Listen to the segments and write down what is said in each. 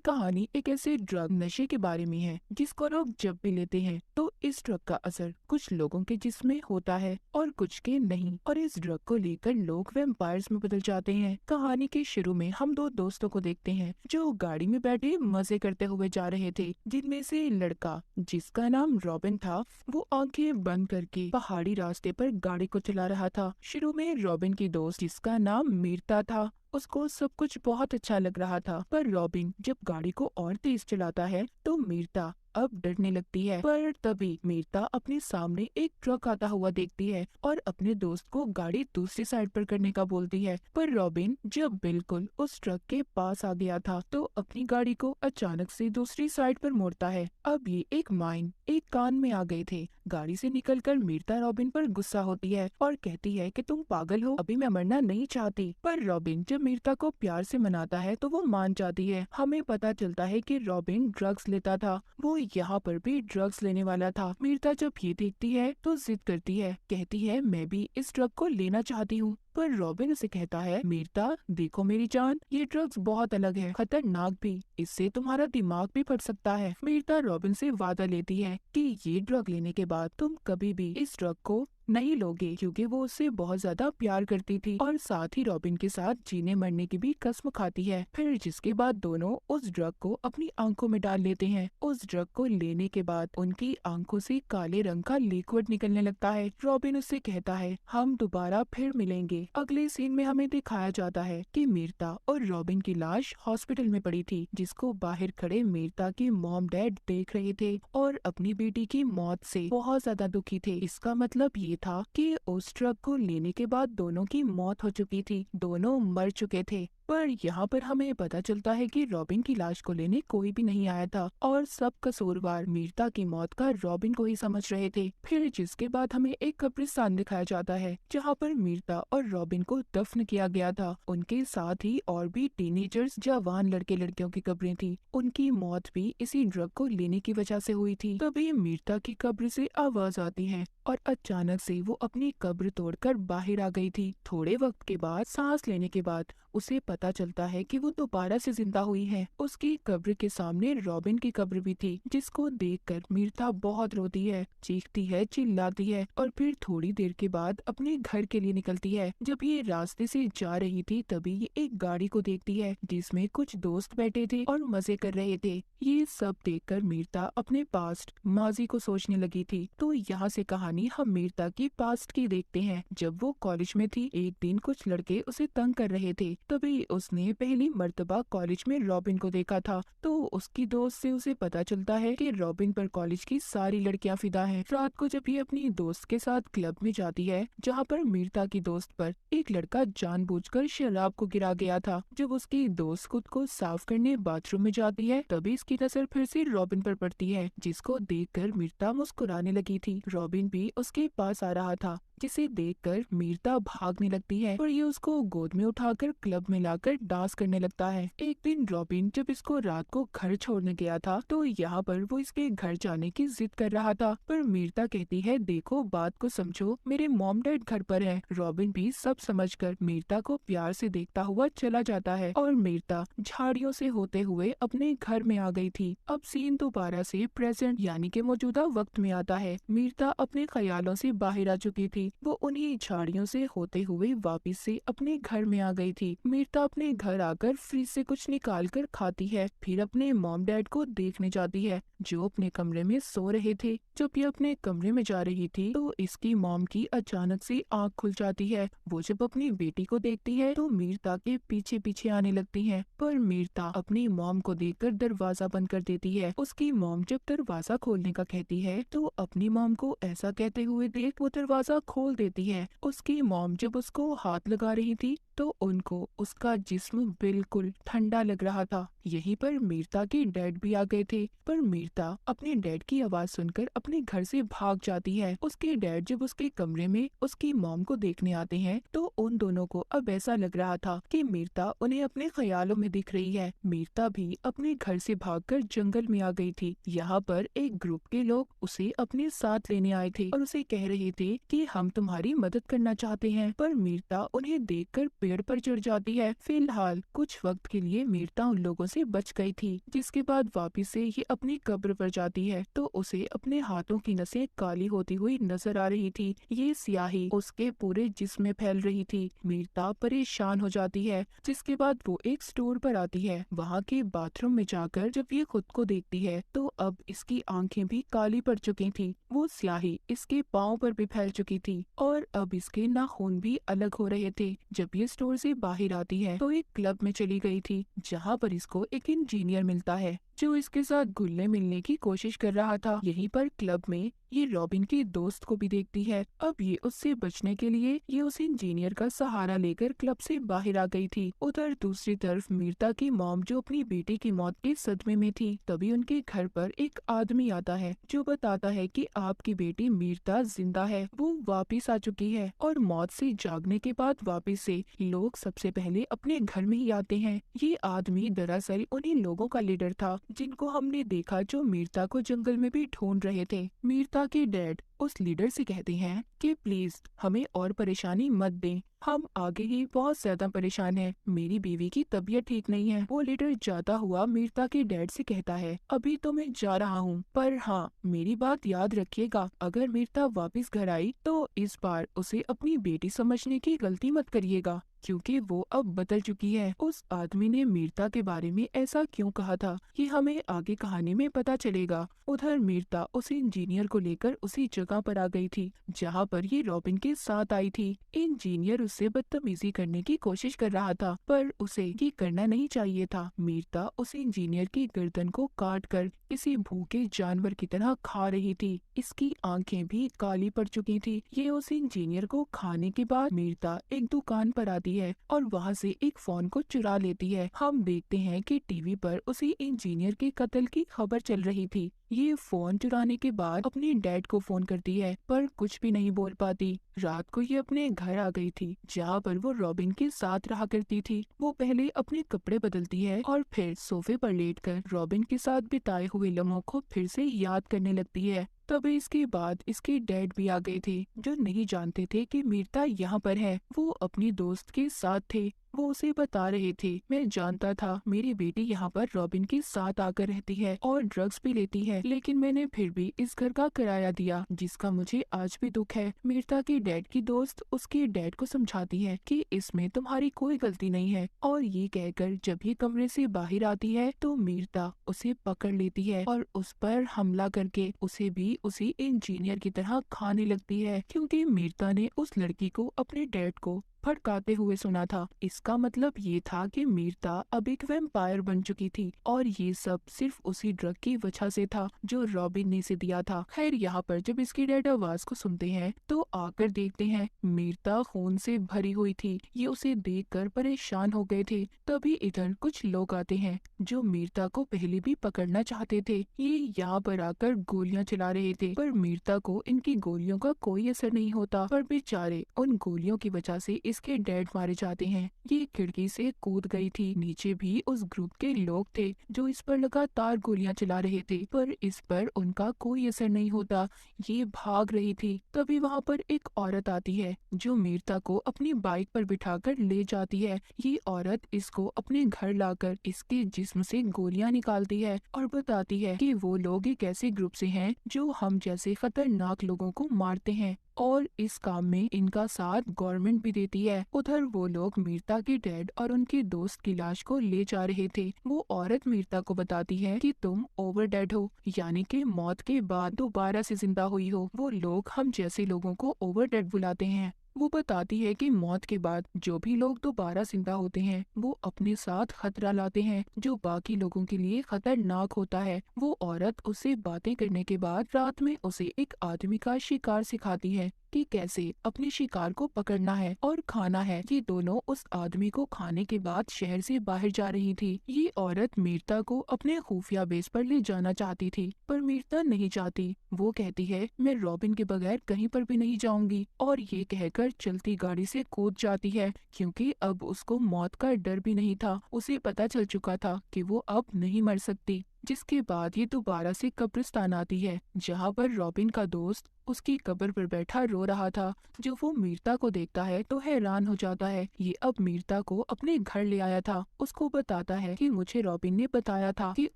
कहानी एक ऐसे ड्रग नशे के बारे में है जिसको लोग जब भी लेते हैं तो इस ड्रग का असर कुछ लोगों के जिस्म में होता है और कुछ के नहीं, और इस ड्रग को लेकर लोग वैम्पायर्स में बदल जाते हैं। कहानी के शुरू में हम दो दोस्तों को देखते हैं जो गाड़ी में बैठे मजे करते हुए जा रहे थे। जिनमें से लड़का जिसका नाम रॉबिन था वो आंखें बंद करके पहाड़ी रास्ते पर गाड़ी को चला रहा था। शुरू में रॉबिन की दोस्त जिसका नाम मीरता था उसको सब कुछ बहुत अच्छा लग रहा था, पर रॉबिन जब गाड़ी को और तेज चलाता है तो मीरता अब डरने लगती है। पर तभी मीरता अपने सामने एक ट्रक आता हुआ देखती है और अपने दोस्त को गाड़ी दूसरी साइड पर करने का बोलती है। पर रॉबिन जब बिल्कुल उस ट्रक के पास आ गया था तो अपनी गाड़ी को अचानक से दूसरी साइड पर मोड़ता है। अब ये एक माइन एक कान में आ गए थे। गाड़ी से निकलकर मीरता रॉबिन पर गुस्सा होती है और कहती है कि तुम पागल हो, अभी मैं मरना नहीं चाहती। पर रॉबिन जब मीरता को प्यार से मनाता है तो वो मान जाती है। हमें पता चलता है कि रॉबिन ड्रग्स लेता था, वो यहाँ पर भी ड्रग्स लेने वाला था। मीरता जब ये देखती है तो जिद करती है, कहती है मैं भी इस ड्रग को लेना चाहती हूँ। पर रॉबिन उसे कहता है, मीरता देखो मेरी जान, ये ड्रग्स बहुत अलग है, खतरनाक भी, इससे तुम्हारा दिमाग भी फट सकता है। मीरता रॉबिन से वादा लेती है कि ये ड्रग लेने के बाद तुम कभी भी इस ड्रग को नहीं लोगे, क्योंकि वो उससे बहुत ज्यादा प्यार करती थी और साथ ही रॉबिन के साथ जीने मरने की भी कसम खाती है। फिर जिसके बाद दोनों उस ड्रग को अपनी आंखों में डाल लेते हैं। उस ड्रग को लेने के बाद उनकी आंखों से काले रंग का लिक्विड निकलने लगता है। रॉबिन उससे कहता है हम दोबारा फिर मिलेंगे। अगले सीन में हमें दिखाया जाता है कि मीरता और रॉबिन की लाश हॉस्पिटल में पड़ी थी, जिसको बाहर खड़े मीरता के मॉम डैड देख रहे थे और अपनी बेटी की मौत से बहुत ज्यादा दुखी थे। इसका मतलब ये था कि उस ट्रक को लेने के बाद दोनों की मौत हो चुकी थी, दोनों मर चुके थे। पर यहाँ पर हमें पता चलता है कि रॉबिन की लाश को लेने कोई भी नहीं आया था और सब कसूरवार मीरता की मौत का रॉबिन को ही समझ रहे थे। फिर जिसके बाद हमें एक कब्रिस्तान दिखाया जाता है जहाँ पर मीरता और रॉबिन को दफन किया गया था। उनके साथ ही और भी टीनेजर्स जवान लड़के लड़कियों की कब्रें थी। उनकी मौत भी इसी ड्रग को लेने की वजह से हुई थी। तभी मीरता की कब्र से आवाज आती है और अचानक से वो अपनी कब्र तोड़कर बाहर आ गई थी। थोड़े वक्त के बाद सांस लेने के बाद उसे पता चलता है कि वो दोबारा से जिंदा हुई है। उसकी कब्र के सामने रॉबिन की कब्र भी थी, जिसको देखकर मीरता बहुत रोती है, चीखती है, चिल्लाती है और फिर थोड़ी देर के बाद अपने घर के लिए निकलती है। जब ये रास्ते से जा रही थी तभी ये एक गाड़ी को देखती है जिसमें कुछ दोस्त बैठे थे और मजे कर रहे थे। ये सब देखकर मीरता अपने पास्ट माजी को सोचने लगी थी। तो यहाँ से कहानी हम मीरता की पास्ट की देखते हैं। जब वो कॉलेज में थी एक दिन कुछ लड़के उसे तंग कर रहे थे, तभी उसने पहली मर्तबा कॉलेज में रॉबिन को देखा था। तो उसकी दोस्त से उसे पता चलता है कि रॉबिन पर कॉलेज की सारी लड़कियां फिदा हैं। रात को जब ये अपनी दोस्त के साथ क्लब में जाती है जहाँ पर मीरता की दोस्त पर एक लड़का जानबूझकर शराब को गिरा गया था, जब उसकी दोस्त खुद को साफ करने बाथरूम में जाती है तभी इसकी नजर फिर से रॉबिन पर पड़ती है, जिसको देखकर मीरता मुस्कुराने लगी थी। रॉबिन भी उसके पास आ रहा था, जिसे देखकर मीरता भागने लगती है और ये उसको गोद में उठाकर क्लब में लाकर डांस करने लगता है। एक दिन रॉबिन जब इसको रात को घर छोड़ने गया था तो यहाँ पर वो इसके घर जाने की जिद कर रहा था, पर मीरता कहती है देखो बात को समझो, मेरे मॉम डैड घर पर है। रॉबिन भी सब समझकर मीरता को प्यार से देखता हुआ चला जाता है और मीरता झाड़ियों से होते हुए अपने घर में आ गई थी। अब सीन दोबारा से प्रेजेंट यानी के मौजूदा वक्त में आता है। मीरता अपने ख्यालों से बाहर आ चुकी थी, वो उन्हीं झाड़ियों से होते हुए वापस से अपने घर में आ गई थी। मीरता अपने घर आकर फ्रिज से कुछ निकाल कर खाती है, फिर अपने मॉम डैड को देखने जाती है जो अपने कमरे में सो रहे थे। जब ये अपने कमरे में जा रही थी तो इसकी मॉम की अचानक से आँख खुल जाती है। वो जब अपनी बेटी को देखती है तो मीरता के पीछे पीछे आने लगती है, पर मीरता अपनी मॉम को देखकर दरवाजा बंद कर देती है। उसकी मॉम जब दरवाजा खोलने का कहती है तो अपनी मॉम को ऐसा कहते हुए देख वो दरवाजा खोल देती है। उसकी मॉम जब उसको हाथ लगा रही थी तो उनको उसका जिस्म बिल्कुल ठंडा लग रहा था। यहीं पर मीरता के डैड भी आ गए थे, पर मीरता अपने डैड की आवाज सुनकर अपने घर से भाग जाती है। उसके डैड जब उसके कमरे में उसकी मॉम को देखने आते हैं तो उन दोनों को अब ऐसा लग रहा था कि मीरता उन्हें अपने ख्यालों में दिख रही है। मीरता भी अपने घर से भागकर जंगल में आ गई थी। यहाँ पर एक ग्रुप के लोग उसे अपने साथ लेने आए थे और उसे कह रहे थे कि हम तुम्हारी मदद करना चाहते हैं, पर मीरता उन्हें देखकर पेड़ पर चढ़ जाती है। फिलहाल कुछ वक्त के लिए मीरता उन लोगों से बच गई थी, जिसके बाद वापिस से ये अपनी कब्र पर जाती है तो उसे अपने हाथों की नसें काली होती हुई नजर आ रही थी। ये स्याही उसके पूरे जिस्म में फैल रही थी। मीरता परेशान हो जाती है, जिसके बाद वो एक स्टोर पर आती है। वहाँ के बाथरूम में जाकर जब ये खुद को देखती है तो अब इसकी आंखें भी काली पड़ चुकी थी। वो स्याही इसके पाँव पर भी फैल चुकी थी और अब इसके नाखून भी अलग हो रहे थे। जब ये स्टोर से बाहर आती है तो एक क्लब में चली गई थी, जहाँ पर इसको एक इंजीनियर मिलता है जो इसके साथ घुलने मिलने की कोशिश कर रहा था। यहीं पर क्लब में ये रॉबिन के दोस्त को भी देखती है। अब ये उससे बचने के लिए ये उस इंजीनियर का सहारा लेकर क्लब से बाहर आ गई थी। उधर दूसरी तरफ मीरता की मॉम जो अपनी बेटी की मौत के सदमे में थी, तभी उनके घर पर एक आदमी आता है जो बताता है कि आपकी बेटी मीरता जिंदा है, वो वापिस आ चुकी है। और मौत से जागने के बाद वापिस से लोग सबसे पहले अपने घर में ही आते हैं। ये आदमी दरअसल उन्हीं लोगों का लीडर था जिनको हमने देखा जो मीरता को जंगल में भी ढूंढ रहे थे। मीरता के डैड उस लीडर से कहते हैं कि प्लीज हमें और परेशानी मत दें, हम आगे ही बहुत ज्यादा परेशान हैं। मेरी बीवी की तबीयत ठीक नहीं है। वो लीडर जाता हुआ मीरता के डैड से कहता है, अभी तो मैं जा रहा हूँ, पर हाँ मेरी बात याद रखिएगा, अगर मीरता वापस घर आई तो इस बार उसे अपनी बेटी समझने की गलती मत करिएगा, क्योंकि वो अब बदल चुकी है। उस आदमी ने मीरता के बारे में ऐसा क्यों कहा था, ये हमें आगे कहानी में पता चलेगा। उधर मीरता उस इंजीनियर को लेकर उसी जगह पर आ गई थी जहाँ पर ये रॉबिन के साथ आई थी। इंजीनियर उससे बदतमीजी करने की कोशिश कर रहा था, पर उसे ये करना नहीं चाहिए था। मीरता उस इंजीनियर की गर्दन को काट कर किसी भूखे जानवर की तरह खा रही थी। इसकी आंखें भी काली पड़ चुकी थी। ये उस इंजीनियर को खाने के बाद मीरता एक दुकान पर आती है और वहाँ से एक फोन को चुरा लेती है। हम देखते हैं कि टीवी पर उसी इंजीनियर के कत्ल की खबर चल रही थी। ये फोन चुराने के बाद अपने डैड को फोन करती है, पर कुछ भी नहीं बोल पाती। रात को ये अपने घर आ गई थी जहाँ पर वो रॉबिन के साथ रहा करती थी। वो पहले अपने कपड़े बदलती है और फिर सोफे पर लेटकर रॉबिन के साथ बिताए हुए लम्हों को फिर से याद करने लगती है। तभी इसके बाद इसके डैड भी आ गए थे, जो नहीं जानते थे कि मीरता यहाँ पर है। वो अपनी दोस्त के साथ थे। वो उसे बता रहे थे, मैं जानता था मेरी बेटी यहाँ पर रॉबिन के साथ आकर रहती है और ड्रग्स भी लेती है, लेकिन मैंने फिर भी इस घर का किराया दिया, जिसका मुझे आज भी दुख है। मीरता के डैड की दोस्त उसके डैड को समझाती है कि इसमें तुम्हारी कोई गलती नहीं है, और ये कहकर जब ये कमरे से बाहर आती है तो मीरता उसे पकड़ लेती है और उस पर हमला करके उसे भी उसी इंजीनियर की तरह खाने लगती है, क्योंकि मीरता ने उस लड़की को अपने डैड को फटकारते हुए सुना था। इसका मतलब ये था कि मीरता अब एक वैम्पायर बन चुकी थी और ये सब सिर्फ उसी ड्रग की वजह से था जो रॉबिन ने इसे दिया था। खैर यहाँ पर जब इसकी डैड आवाज को सुनते हैं तो आकर देखते हैं मीरता खून से भरी हुई थी। ये उसे देखकर परेशान हो गए थे। तभी इधर कुछ लोग आते हैं जो मीरता को पहले भी पकड़ना चाहते थे। ये यहाँ पर आकर गोलियां चला रहे थे, पर मीरता को इनकी गोलियों का कोई असर नहीं होता। पर बेचारे उन गोलियों की वजह से इसके डैड मारे जाते हैं। ये खिड़की से कूद गई थी। नीचे भी उस ग्रुप के लोग थे जो इस पर लगातार गोलियां चला रहे थे, पर इस पर उनका कोई असर नहीं होता। ये भाग रही थी। तभी वहाँ पर एक औरत आती है जो मीरता को अपनी बाइक पर बिठाकर ले जाती है। ये औरत इसको अपने घर लाकर इसके जिस्म से गोलियां निकालती है और बताती है कि वो लोग एक ऐसे ग्रुप से हैं जो हम जैसे खतरनाक लोगों को मारते हैं और इस काम में इनका साथ गवर्नमेंट भी देती है। उधर वो लोग मीरता के डैड और उनके दोस्त की लाश को ले जा रहे थे। वो औरत मीरता को बताती है कि तुम ओवर डेड हो, यानी कि मौत के बाद दोबारा से जिंदा हुई हो। वो लोग हम जैसे लोगों को ओवर डेड बुलाते हैं। वो बताती है कि मौत के बाद जो भी लोग दोबारा जिंदा होते हैं वो अपने साथ खतरा लाते हैं जो बाकी लोगों के लिए खतरनाक होता है। वो औरत उससे बातें करने के बाद रात में उसे एक आदमी का शिकार सिखाती है कि कैसे अपने शिकार को पकड़ना है और खाना है। ये दोनों उस आदमी को खाने के बाद शहर से बाहर जा रही थी। ये औरत मीरता को अपने खुफिया बेस पर ले जाना चाहती थी, पर मीरता नहीं चाहती। वो कहती है, मैं रॉबिन के बगैर कहीं पर भी नहीं जाऊंगी, और ये कहकर चलती गाड़ी से कूद जाती है, क्योंकि अब उसको मौत का डर भी नहीं था। उसे पता चल चुका था कि वो अब नहीं मर सकती। जिसके बाद ये दोबारा से कब्रिस्तान आती है जहाँ पर रॉबिन का दोस्त उसकी कब्र पर बैठा रो रहा था। जब वो मीरता को देखता है तो हैरान हो जाता है। ये अब मीरता को अपने घर ले आया था। उसको बताता है कि मुझे रॉबिन ने बताया था कि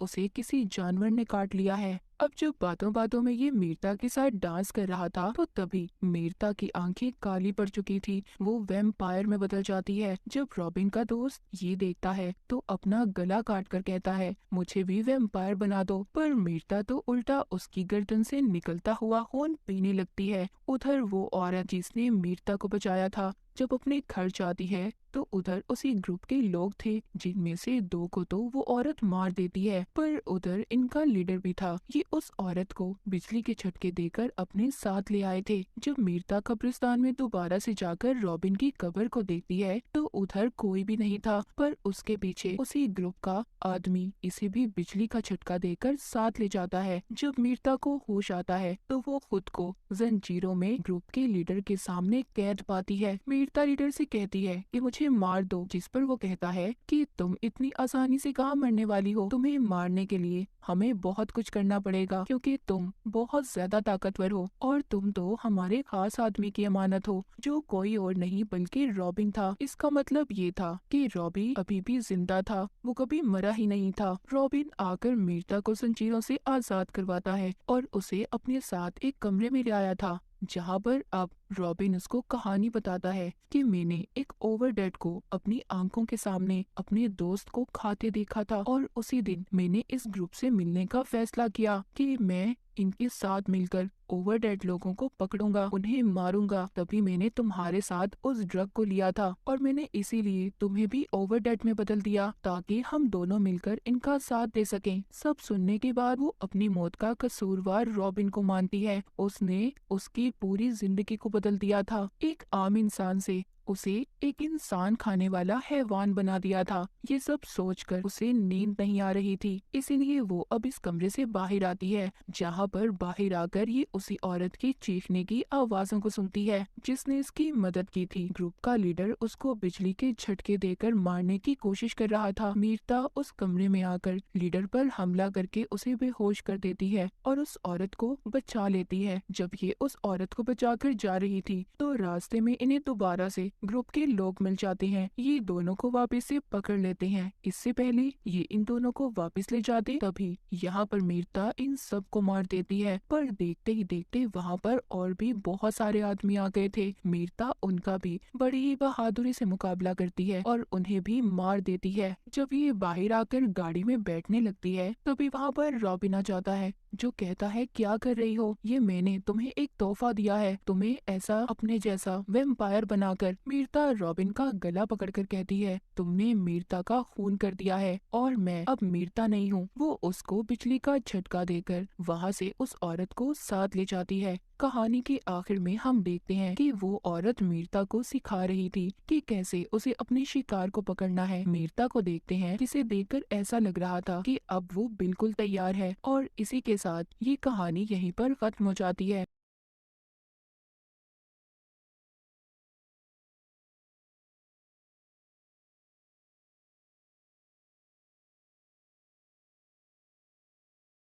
उसे किसी जानवर ने काट लिया है। अब जब बातों बातों में ये मीरता के साथ डांस कर रहा था तो तभी मीरता की आंखें काली पड़ चुकी थी। वो वैम्पायर में बदल जाती है। जब रॉबिन का दोस्त ये देखता है तो अपना गला काट कर कहता है, मुझे भी वैम्पायर बना दो। पर मीरता तो उल्टा उसकी गर्दन से निकलता हुआ खून पीने लगती है। उधर वो औरत जिसने मीरता को बचाया था जब अपने घर जाती है तो उधर उसी ग्रुप के लोग थे जिनमें से 2 को तो वो औरत मार देती है। पर उधर इनका लीडर भी था। ये उस औरत को बिजली के झटके देकर अपने साथ ले आए थे। जब मीरता कब्रिस्तान में दोबारा से जाकर रॉबिन की कब्र को देखती है तो उधर कोई भी नहीं था। पर उसके पीछे उसी ग्रुप का आदमी इसे भी बिजली का झटका देकर साथ ले जाता है। जब मीरता को होश आता है तो वो खुद को जंजीरों में ग्रुप के लीडर के सामने कैद पाती है। मीरता लीडर से कहती है कि मुझे मार दो, जिस पर वो कहता है कि तुम इतनी आसानी से कहाँ मरने वाली हो। तुम्हें मारने के लिए हमें बहुत कुछ करना पड़ेगा क्योंकि तुम बहुत ज्यादा ताकतवर हो और तुम तो हमारे खास आदमी की अमानत हो जो कोई और नहीं बल्कि रॉबिन था। इसका मतलब ये था कि रॉबी अभी भी जिंदा था, वो कभी मरा ही नहीं था। रॉबिन आकर मीरता को जंजीरों से आजाद करवाता है और उसे अपने साथ एक कमरे में ले आया था जहाँ पर अब रॉबिन उसको कहानी बताता है कि मैंने एक ओवरडेड को अपनी आंखों के सामने अपने दोस्त को खाते देखा था और उसी दिन मैंने इस ग्रुप से मिलने का फैसला किया कि मैं इनके साथ मिलकर ओवरडेड लोगों को पकड़ूंगा, उन्हें मारूंगा। तभी मैंने तुम्हारे साथ उस ड्रग को लिया था और मैंने इसीलिए तुम्हें भी ओवरडेड में बदल दिया ताकि हम दोनों मिलकर इनका साथ दे सकें। सब सुनने के बाद वो अपनी मौत का कसूरवार रॉबिन को मानती है। उसने उसकी पूरी जिंदगी को बदल दिया था। एक आम इंसान से उसे एक इंसान खाने वाला हैवान बना दिया था। ये सब सोचकर उसे नींद नहीं आ रही थी, इसीलिए वो अब इस कमरे से बाहर आती है जहाँ पर बाहर आकर ये उसी औरत की चीखने की आवाजों को सुनती है जिसने इसकी मदद की थी। ग्रुप का लीडर उसको बिजली के झटके देकर मारने की कोशिश कर रहा था। मीरता उस कमरे में आकर लीडर पर हमला करके उसे बेहोश कर देती है और उस औरत को बचा लेती है। जब ये उस औरत को बचाकर जा रही थी तो रास्ते में इन्हें दोबारा से ग्रुप के लोग मिल जाते हैं। ये दोनों को वापस से पकड़ लेते हैं। इससे पहले ये इन दोनों को वापस ले जाते तभी यहाँ पर मीरता इन सब को मार देती है। पर देखते ही देखते वहाँ पर और भी बहुत सारे आदमी आ गए थे। मीरता उनका भी बड़ी ही बहादुरी से मुकाबला करती है और उन्हें भी मार देती है। जब ये बाहर आकर गाड़ी में बैठने लगती है तभी वहाँ पर रॉबिन आ जाता है जो कहता है, क्या कर रही हो? ये मैंने तुम्हें एक तोहफा दिया है, तुम्हें ऐसा अपने जैसा वैम्पायर बनाकर। मीरता रॉबिन का गला पकड़कर कहती है, तुमने मीरता का खून कर दिया है और मैं अब मीरता नहीं हूँ। वो उसको बिजली का झटका देकर वहाँ से उस औरत को साथ ले जाती है। कहानी के आखिर में हम देखते हैं कि वो औरत मीरता को सिखा रही थी कि कैसे उसे अपने शिकार को पकड़ना है। मीरता को देखते हैं जिसे देखकर ऐसा लग रहा था कि अब वो बिल्कुल तैयार है और इसी के साथ ये कहानी यहीं पर खत्म हो जाती है।